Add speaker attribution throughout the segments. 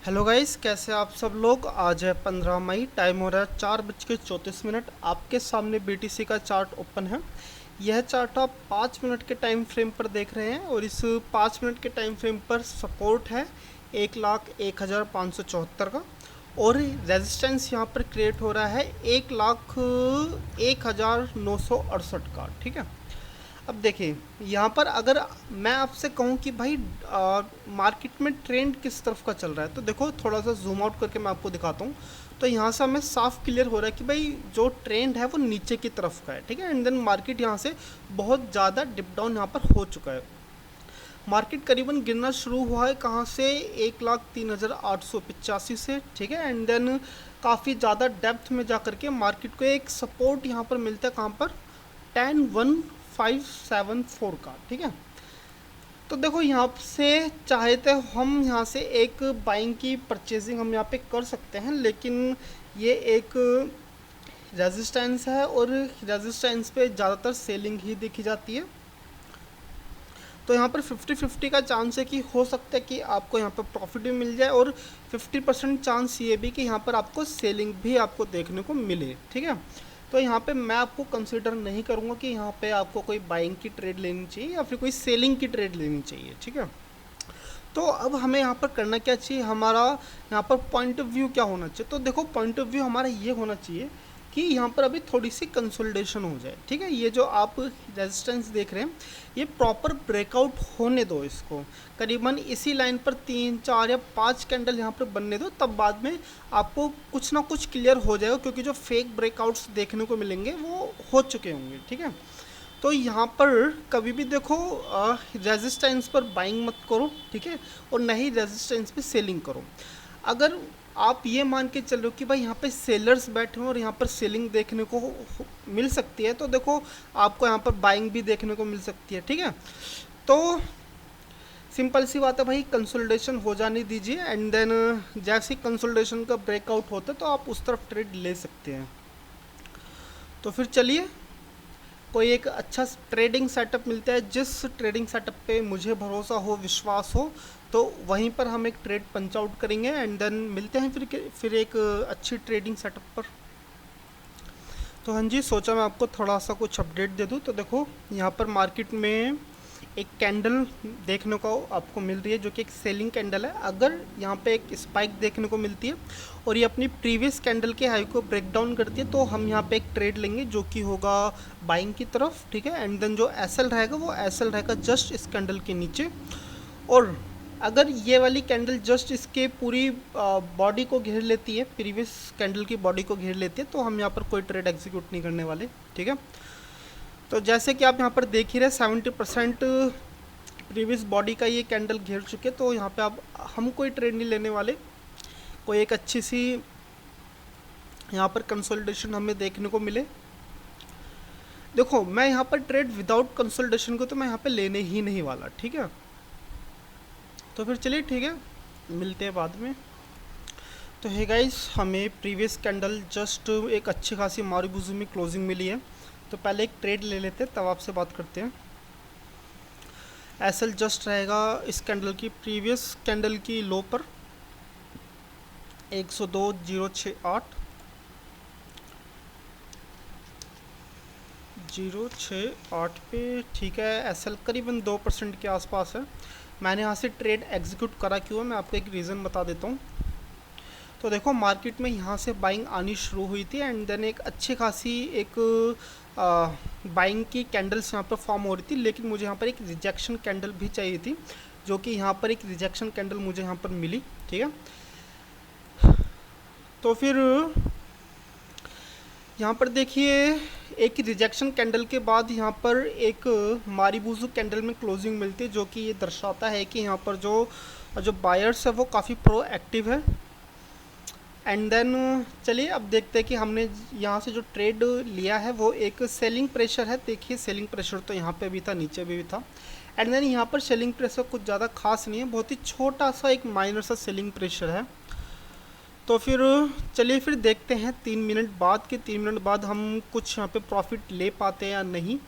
Speaker 1: Hello guys, कैसे आप सब लोग। आज है 15 मई, टाइम हो रहा है 4:34। आपके सामने बीटीसी का चार्ट ओपन है। यह चार्ट आप 5 मिनट के टाइम फ्रेम पर देख रहे हैं और इस 5 मिनट के टाइम फ्रेम पर सपोर्ट है 1,01,574 का, और रेजिस्टेंस यहाँ पर क्रिएट हो रहा है 1,01,968 का। ठीक है। अब देखिए, यहाँ पर अगर मैं आपसे कहूँ कि भाई मार्केट में ट्रेंड किस तरफ का चल रहा है, तो देखो थोड़ा सा जूम आउट करके मैं आपको दिखाता हूँ। तो यहाँ से हमें साफ क्लियर हो रहा है कि भाई जो ट्रेंड है वो नीचे की तरफ का है। ठीक है। एंड देन मार्केट यहाँ से बहुत ज़्यादा डिप डाउन यहाँ पर हो चुका है। मार्केट करीबन गिरना शुरू हुआ है कहाँ से, 1,03,885 से। ठीक है। एंड देन काफ़ी ज़्यादा डेप्थ में जा करके मार्केट को एक सपोर्ट यहाँ पर मिलता है, कहाँ पर, 10,1574 का। ठीक है। तो देखो यहाँ से चाहे तो हम यहाँ से एक बाइंग की परचेजिंग हम यहाँ पे कर सकते हैं, लेकिन ये एक रेजिस्टेंस है और रेजिस्टेंस पे ज़्यादातर सेलिंग ही देखी जाती है। तो यहाँ पर 50-50 का चांस है कि हो सकता है कि आपको यहाँ पर प्रॉफिट भी मिल जाए, और 50% चांस ये भी कि यहाँ पर आपको सेलिंग भी आपको देखने को मिले। ठीक है। तो यहाँ पे मैं आपको कंसीडर नहीं करूँगा कि यहाँ पे आपको कोई बाइंग की ट्रेड लेनी चाहिए या फिर कोई सेलिंग की ट्रेड लेनी चाहिए। ठीक है। तो अब हमें यहाँ पर करना क्या चाहिए, हमारा यहाँ पर पॉइंट ऑफ व्यू क्या होना चाहिए। तो देखो पॉइंट ऑफ व्यू हमारा ये होना चाहिए कि यहाँ पर अभी थोड़ी सी कंसोलिडेशन हो जाए। ठीक है। ये जो आप रेजिस्टेंस देख रहे हैं, ये प्रॉपर ब्रेकआउट होने दो इसको, करीबन इसी लाइन पर 3 4 या 5 कैंडल यहाँ पर बनने दो, तब बाद में आपको कुछ ना कुछ क्लियर हो जाएगा, क्योंकि जो फेक ब्रेकआउट्स देखने को मिलेंगे वो हो चुके होंगे। ठीक है। तो यहाँ पर कभी भी देखो रेजिस्टेंस पर बाइंग मत करो। ठीक है। और न ही रेजिस्टेंस पे सेलिंग करो। अगर आप ये मान के चल रहे हो कि भाई यहाँ पे सेलर्स बैठे हो और यहाँ पर सेलिंग देखने को मिल सकती है, तो देखो आपको यहाँ पर बाइंग भी देखने को मिल सकती है। ठीक है। तो सिंपल सी बात है भाई, कंसोलिडेशन हो जाने दीजिए, एंड देन जैसे कंसोलिडेशन का ब्रेकआउट होता है तो आप उस तरफ ट्रेड ले सकते हैं। तो फिर चलिए, कोई एक अच्छा ट्रेडिंग सेटअप मिलता है, जिस ट्रेडिंग सेटअप पे मुझे भरोसा हो, विश्वास हो, तो वहीं पर हम एक ट्रेड पंच आउट करेंगे, एंड देन मिलते हैं फिर एक अच्छी ट्रेडिंग सेटअप पर। तो हाँ जी, सोचा मैं आपको थोड़ा सा कुछ अपडेट दे दूँ। तो देखो यहाँ पर मार्केट में एक कैंडल देखने को आपको मिल रही है, जो कि एक सेलिंग कैंडल है। अगर यहाँ पे एक स्पाइक देखने को मिलती है और ये अपनी प्रीवियस कैंडल के हाई को ब्रेक डाउन करती है, तो हम यहाँ पे एक ट्रेड लेंगे जो कि होगा बाइंग की तरफ। ठीक है। एंड देन जो एसएल रहेगा वो एसएल रहेगा जस्ट इस कैंडल के नीचे, और अगर ये वाली कैंडल जस्ट इसके पूरी बॉडी को घेर लेती है, प्रीवियस कैंडल की बॉडी को घेर लेती है, तो हम यहाँ पर कोई ट्रेड एग्जीक्यूट नहीं करने वाले। ठीक है। तो जैसे कि आप यहाँ पर देख ही रहे, 70% प्रीवियस बॉडी का ये कैंडल घेर चुके, तो यहाँ पे आप हम कोई ट्रेड नहीं लेने वाले। कोई एक अच्छी सी यहाँ पर कंसोलिडेशन हमें देखने को मिले। देखो मैं यहाँ पर ट्रेड विदाउट कंसोलिडेशन को तो मैं यहाँ पे लेने ही नहीं वाला। ठीक है। तो फिर चलिए, ठीक है, मिलते हैं बाद में। तो है गाइस, हमें प्रीवियस कैंडल जस्ट एक अच्छी खासी मारूबुजू में क्लोजिंग मिली है, तो पहले एक ट्रेड ले लेते हैं, तब आपसे बात करते हैं। एसएल जस्ट रहेगा इस कैंडल की प्रीवियस कैंडल की लो पर 102,068 068 पे। ठीक है। एसएल करीबन 2% के आसपास है। मैंने यहाँ से ट्रेड एग्जीक्यूट करा क्यों है, मैं आपको एक रीज़न बता देता हूँ। तो देखो मार्केट में यहाँ से बाइंग आनी शुरू हुई थी, एंड देन एक अच्छी खासी एक बाइंग की कैंडल्स यहाँ पर फॉर्म हो रही थी, लेकिन मुझे यहाँ पर एक रिजेक्शन कैंडल भी चाहिए थी, जो कि यहाँ पर एक रिजेक्शन कैंडल मुझे यहाँ पर मिली। ठीक है। तो फिर यहाँ पर देखिए, एक रिजेक्शन कैंडल के बाद यहाँ पर एक मारीबुजू कैंडल में क्लोजिंग मिलती है, जो कि ये दर्शाता है कि यहाँ पर जो जो बायर्स है वो काफ़ी प्रोएक्टिव है। एंड देन चलिए अब देखते हैं कि हमने यहाँ से जो ट्रेड लिया है वो एक सेलिंग प्रेशर है। देखिए सेलिंग प्रेशर तो यहाँ पे भी था, नीचे भी था। एंड देन यहाँ पर सेलिंग प्रेशर कुछ ज़्यादा खास नहीं है, बहुत ही छोटा सा एक माइनर सा सेलिंग प्रेशर है। तो फिर चलिए फिर देखते हैं 3 मिनट बाद के 3 मिनट बाद हम कुछ यहाँ पे प्रॉफिट ले पाते हैं या नहीं।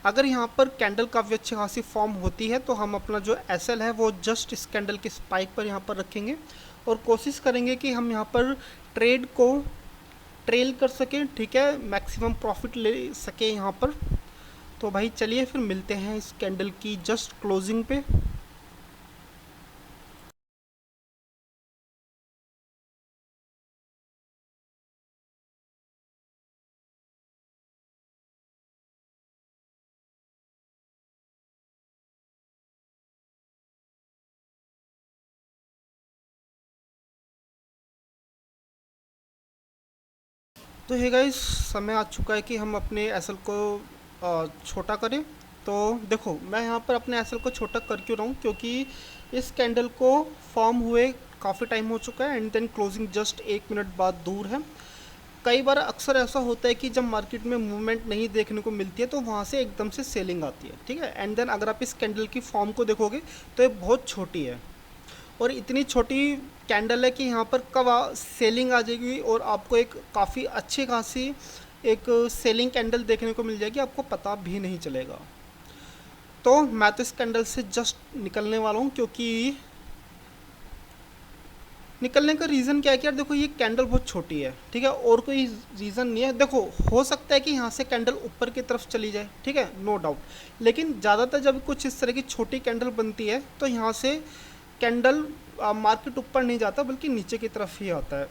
Speaker 1: अगर यहाँ पर कैंडल काफ़ी अच्छी खासी फॉर्म होती है, तो हम अपना जो एसएल है वो जस्ट इस कैंडल के स्पाइक पर यहाँ पर रखेंगे, और कोशिश करेंगे कि हम यहाँ पर ट्रेड को ट्रेल कर सकें, ठीक है, मैक्सिमम प्रॉफिट ले सकें यहाँ पर। तो भाई चलिए फिर मिलते हैं इस कैंडल की जस्ट क्लोजिंग पे। तो है गाइस, समय आ चुका है कि हम अपने एसएल को छोटा करें। तो देखो मैं यहाँ पर अपने एसएल को छोटा कर क्यों रहा हूँ, क्योंकि इस कैंडल को फॉर्म हुए काफ़ी टाइम हो चुका है and then closing just 1 minute बाद दूर है। कई बार अक्सर ऐसा होता है कि जब मार्केट में मूवमेंट नहीं देखने को मिलती है तो वहाँ से एकदम से सेलिंग आती है, ठीक है। एंड देन अगर आप इस कैंडल की फॉर्म को देखोगे तो ये बहुत छोटी है और इतनी छोटी कैंडल है कि यहाँ पर कब सेलिंग आ जाएगी और आपको एक काफ़ी अच्छी खासी एक सेलिंग कैंडल देखने को मिल जाएगी, आपको पता भी नहीं चलेगा। तो मैं तो इस कैंडल से जस्ट निकलने वाला हूँ, क्योंकि निकलने का रीज़न क्या है कि यार देखो ये कैंडल बहुत छोटी है, ठीक है, और कोई रीज़न नहीं है। देखो हो सकता है कि यहाँ से कैंडल ऊपर की तरफ चली जाए, ठीक है, नो डाउट, लेकिन ज़्यादातर जब कुछ इस तरह की छोटी कैंडल बनती है तो यहाँ से कैंडल मार्केट ऊपर नहीं जाता बल्कि नीचे की तरफ ही आता है।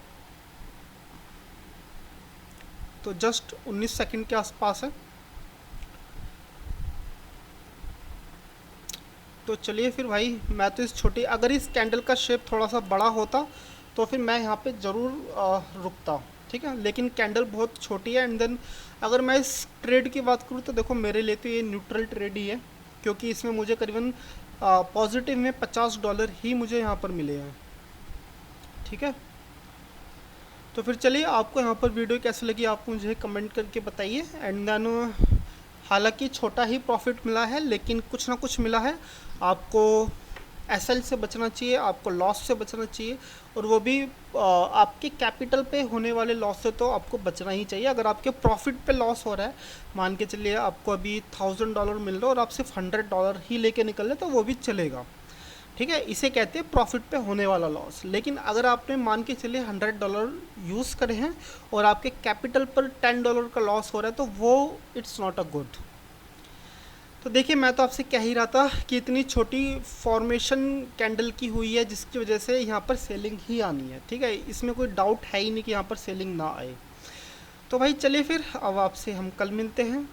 Speaker 1: तो जस्ट 19 सेकंड के आसपास है। तो चलिए फिर भाई, मैं तो इस छोटी, अगर इस कैंडल का शेप थोड़ा सा बड़ा होता तो फिर मैं यहाँ पे ज़रूर रुकता, ठीक है, लेकिन कैंडल बहुत छोटी है। एंड देन अगर मैं इस ट्रेड की बात करूँ तो देखो मेरे लिए तो ये न्यूट्रल ट्रेड ही है, क्योंकि इसमें मुझे करीबन पॉजिटिव में $50 ही मुझे यहाँ पर मिले हैं, ठीक है। तो फिर चलिए, आपको यहाँ पर वीडियो कैसी लगी आप मुझे कमेंट करके बताइए। एंड देन हालांकि छोटा ही प्रॉफिट मिला है लेकिन कुछ ना कुछ मिला है। आपको एसएल से बचना चाहिए, आपको लॉस से बचना चाहिए, और वो भी आपके कैपिटल पे होने वाले लॉस से तो आपको बचना ही चाहिए। अगर आपके प्रॉफिट पे लॉस हो रहा है, मान के चलिए आपको अभी $1000 मिल रहा है और आप सिर्फ $100 ही लेके निकल रहे, तो वो भी चलेगा, ठीक है। इसे कहते हैं प्रॉफिट पे होने वाला लॉस। लेकिन अगर आपने मान के चलिए $100 यूज़ करे हैं और आपके कैपिटल पर $10 का लॉस हो रहा है, तो वो इट्स नॉट अ गुड। तो देखिए, मैं तो आपसे कह ही रहा था कि इतनी छोटी फॉर्मेशन कैंडल की हुई है जिसकी वजह से यहाँ पर सेलिंग ही आनी है, ठीक है, इसमें कोई डाउट है ही नहीं कि यहाँ पर सेलिंग ना आए। तो भाई चलिए फिर, अब आपसे हम कल मिलते हैं।